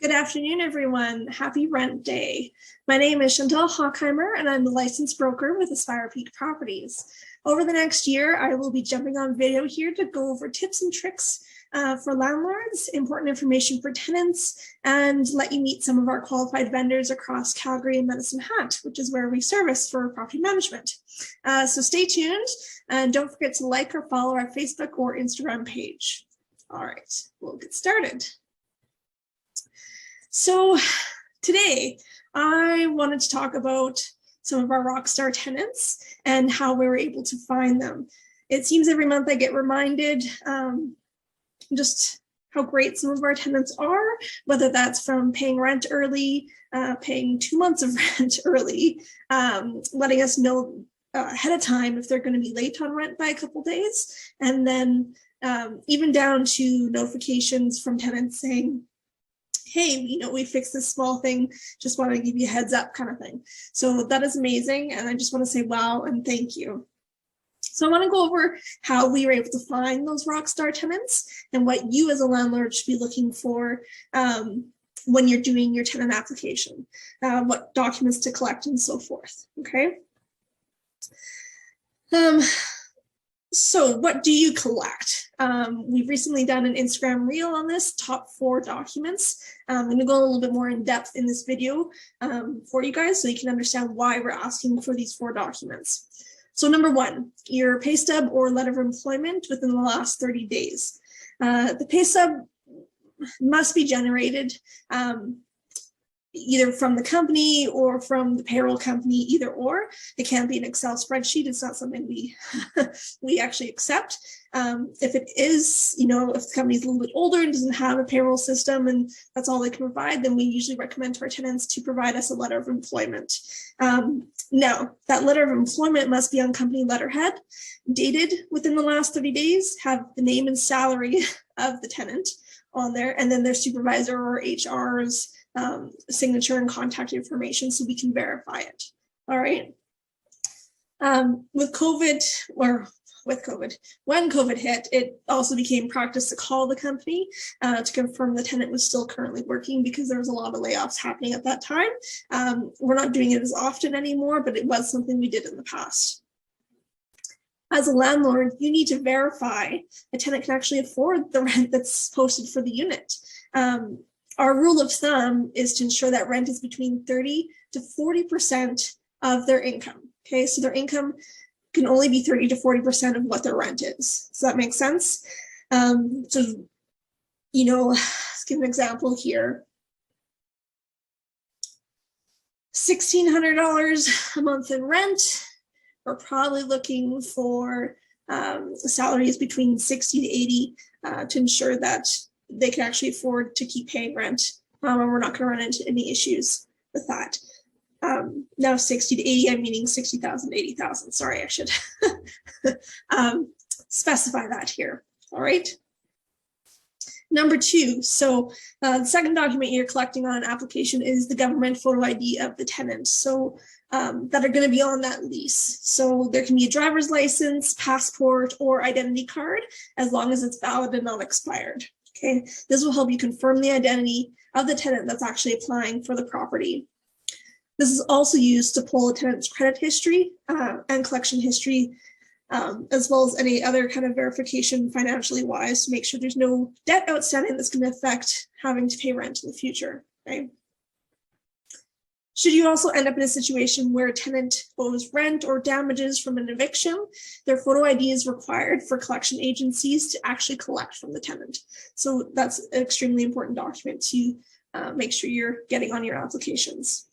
Good afternoon, everyone. Happy Rent Day. My name is 𝐓𝐡𝐞𝐬𝐞, and I'm the licensed broker with Aspire Peak Properties. Over the next year, I will be jumping on video here to go over tips and tricks for landlords, important information for tenants, and let you meet some of our qualified vendors across Calgary and Medicine Hat, which is where we service for property management. So stay tuned, and don't forget to like or follow our Facebook or Instagram page. All right, we'll get started. So today I wanted to talk about some of our rockstar tenants and how we were able to find them. It seems every month I get reminded just how great some of our tenants are, whether that's from paying rent early, paying 2 months of rent early, letting us know ahead of time if they're going to be late on rent by a couple days, and then even down to notifications from tenants saying, hey, we fixed this small thing, just want to give you a heads up kind of thing. So that is amazing. And I just want to say wow and thank you. So I want to go over how we were able to find those rockstar tenants and what you as a landlord should be looking for when you're doing your tenant application, what documents to collect and so forth, okay? So what do you collect? We've recently done an Instagram reel on this, top 4 documents. I'm going to go a little bit more in depth in this video for you guys so you can understand why we're asking for these 4 documents. So number 1, your pay stub or letter of employment within the last 30 days. The pay stub must be generated either from the company or from the payroll company, either or. It can't be an Excel spreadsheet. It's not something we actually accept. If it is, if the company's a little bit older and doesn't have a payroll system and that's all they can provide, then we usually recommend to our tenants to provide us a letter of employment. Now, that letter of employment must be on company letterhead, dated within the last 30 days, have the name and salary of the tenant on there, and then their supervisor or HR's signature and contact information so we can verify it. All right. When COVID hit, it also became practice to call the company to confirm the tenant was still currently working because there was a lot of layoffs happening at that time. We're not doing it as often anymore, but it was something we did in the past. As a landlord, you need to verify a tenant can actually afford the rent that's posted for the unit. Our rule of thumb is to ensure that rent is between 30 to 40% of their income. Okay, so their income can only be 30 to 40% of what their rent is. Does that make sense? So, let's give an example here. $1,600 a month in rent. We're probably looking for salaries between 60 to 80 to ensure that they can actually afford to keep paying rent, and we're not going to run into any issues with that. Now 60 to 80, I'm meaning 60,000, 80,000. Sorry, I should specify that here. All right. Number 2, so the second document you're collecting on an application is the government photo ID of the tenant. So that are going to be on that lease. So there can be a driver's license, passport, or identity card, as long as it's valid and not expired. Okay, this will help you confirm the identity of the tenant that's actually applying for the property. This is also used to pull a tenant's credit history and collection history, as well as any other kind of verification financially wise to make sure there's no debt outstanding that's going to affect having to pay rent in the future. Right? Should you also end up in a situation where a tenant owes rent or damages from an eviction, their photo ID is required for collection agencies to actually collect from the tenant. So that's an extremely important document to make sure you're getting on your applications.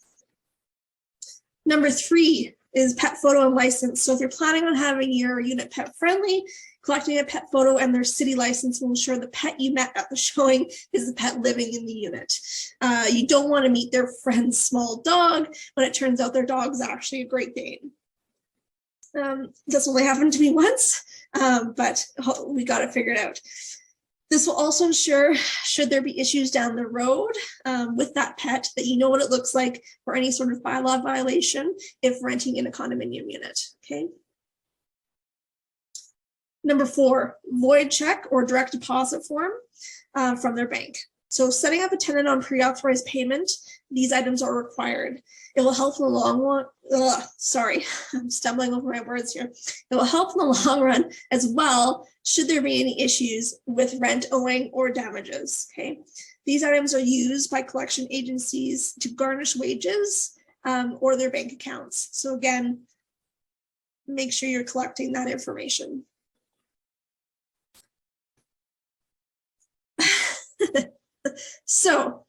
Number 3 is pet photo and license. So if you're planning on having your unit pet friendly, collecting a pet photo and their city license will ensure the pet you met at the showing is the pet living in the unit. You don't want to meet their friend's small dog when it turns out their dog's actually a Great Dane. This only happened to me once, but we got it figured out. This will also ensure, should there be issues down the road with that pet, that you know what it looks like for any sort of bylaw violation if renting in a condominium unit, okay? Number 4, void check or direct deposit form from their bank. So setting up a tenant on pre-authorized payment, these items are required. It will help in the long run. Sorry, I'm stumbling over my words here. It will help in the long run as well, should there be any issues with rent owing or damages, okay? These items are used by collection agencies to garnish wages or their bank accounts. So again, make sure you're collecting that information. So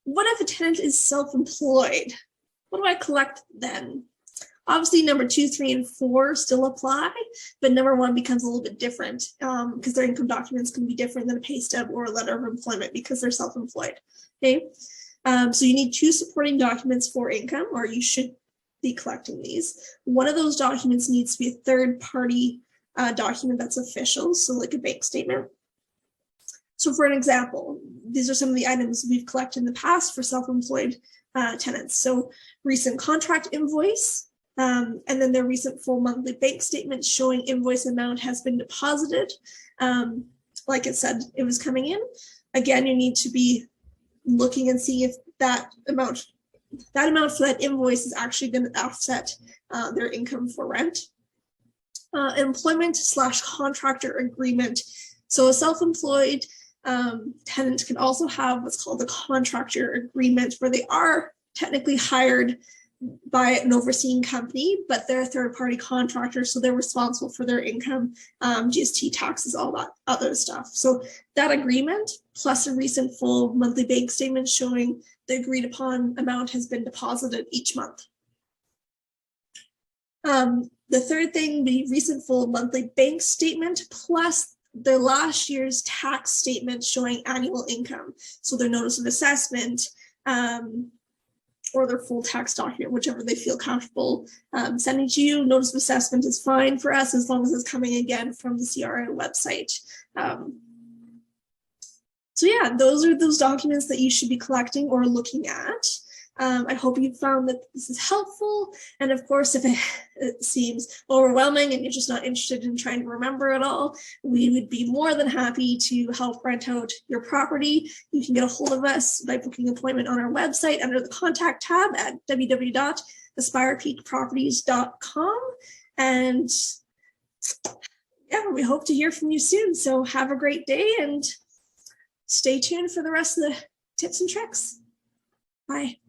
what if a tenant is self-employed? What do I collect then? Obviously, number 2, 3, and 4 still apply, but number 1 becomes a little bit different because their income documents can be different than a pay stub or a letter of employment because they're self-employed. Okay, so you need 2 supporting documents for income, or you should be collecting these. One of those documents needs to be a third-party document that's official, so like a bank statement. So for an example, these are some of the items we've collected in the past for self-employed tenants. So recent contract invoice, and then their recent full monthly bank statement showing invoice amount has been deposited. Like it said, it was coming in. Again, you need to be looking and see if that amount for that invoice is actually going to offset their income for rent. Employment/contractor agreement. So a self-employed tenant can also have what's called a contractor agreement, where they are technically hired by an overseeing company, but they're a third-party contractor, so they're responsible for their income, GST taxes, all that other stuff. So that agreement, plus a recent full monthly bank statement showing the agreed upon amount has been deposited each month. The third thing would be recent full monthly bank statement plus their last year's tax statement showing annual income. So their notice of assessment or their full tax document, whichever they feel comfortable sending to you. Notice of assessment is fine for us as long as it's coming again from the CRA website. So yeah, those are those documents that you should be collecting or looking at. I hope you found that this is helpful. And of course, if it seems overwhelming and you're just not interested in trying to remember it all, we would be more than happy to help rent out your property. You can get a hold of us by booking an appointment on our website under the contact tab at www.aspirepeakproperties.com. And yeah, we hope to hear from you soon. So have a great day and stay tuned for the rest of the tips and tricks. Bye.